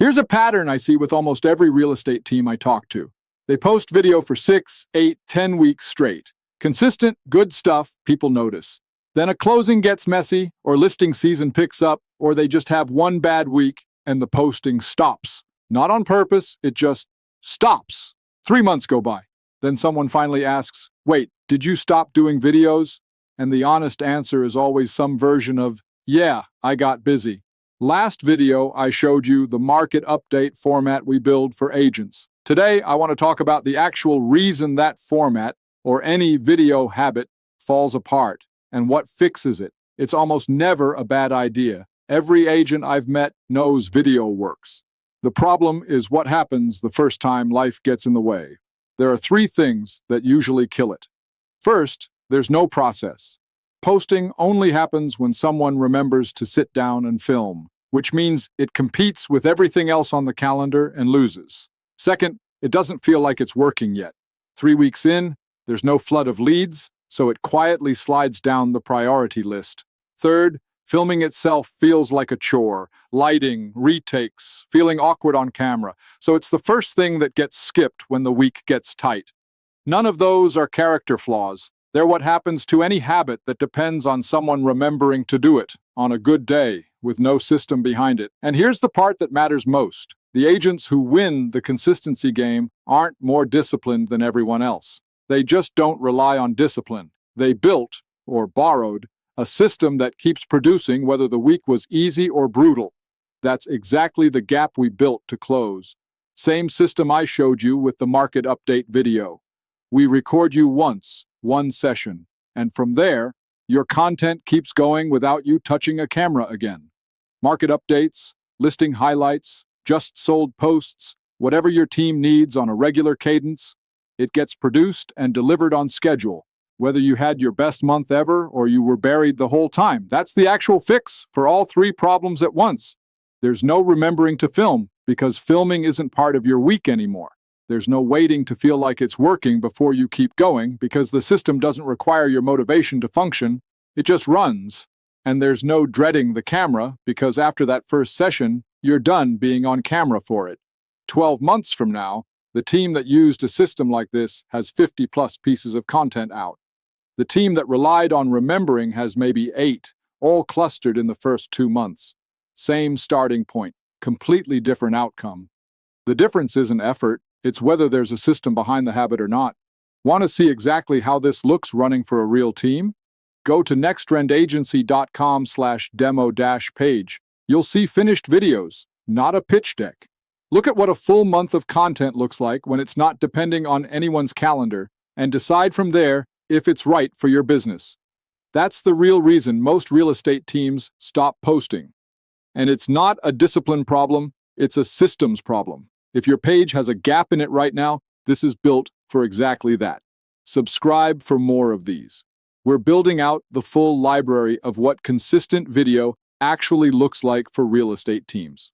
Here's a pattern I see with almost every real estate team I talk to. They post video for 6, 8, 10 weeks straight. Consistent, good stuff people notice. Then a closing gets messy, or listing season picks up, or they just have one bad week and the posting stops. Not on purpose, it just stops. 3 months go by. Then someone finally asks, "Wait, did you stop doing videos?" And the honest answer is always some version of, "Yeah, I got busy." Last video, I showed you the market update format we build for agents. Today, I want to talk about the actual reason that format, or any video habit, falls apart, and what fixes it. It's almost never a bad idea. Every agent I've met knows video works. The problem is what happens the first time life gets in the way. There are 3 things that usually kill it. First, there's no process. Posting only happens when someone remembers to sit down and film, which means it competes with everything else on the calendar and loses. Second, it doesn't feel like it's working yet. 3 weeks in, there's no flood of leads, so it quietly slides down the priority list. Third, filming itself feels like a chore. Lighting, retakes, feeling awkward on camera. So it's the first thing that gets skipped when the week gets tight. None of those are character flaws. They're what happens to any habit that depends on someone remembering to do it on a good day with no system behind it. And here's the part that matters most. The agents who win the consistency game aren't more disciplined than everyone else. They just don't rely on discipline. They built, or borrowed, a system that keeps producing whether the week was easy or brutal. That's exactly the gap we built to close. Same system I showed you with the market update video. We record you once, one session, and from there, your content keeps going without you touching a camera again. Market updates, listing highlights, just sold posts, whatever your team needs on a regular cadence, it gets produced and delivered on schedule. Whether you had your best month ever or you were buried the whole time, that's the actual fix for all 3 problems at once. There's no remembering to film because filming isn't part of your week anymore. There's no waiting to feel like it's working before you keep going because the system doesn't require your motivation to function, it just runs. And there's no dreading the camera because after that first session, you're done being on camera for it. 12 months from now, the team that used a system like this has 50+ pieces of content out. The team that relied on remembering has maybe 8, all clustered in the first 2 months. Same starting point, completely different outcome. The difference isn't effort, it's whether there's a system behind the habit or not. Want to see exactly how this looks running for a real team? Go to nextrendagency.com/demo-page. You'll see finished videos, not a pitch deck. Look at what a full month of content looks like when it's not depending on anyone's calendar, and decide from there if it's right for your business. That's the real reason most real estate teams stop posting. And it's not a discipline problem, it's a systems problem. If your page has a gap in it right now, this is built for exactly that. Subscribe for more of these. We're building out the full library of what consistent video actually looks like for real estate teams.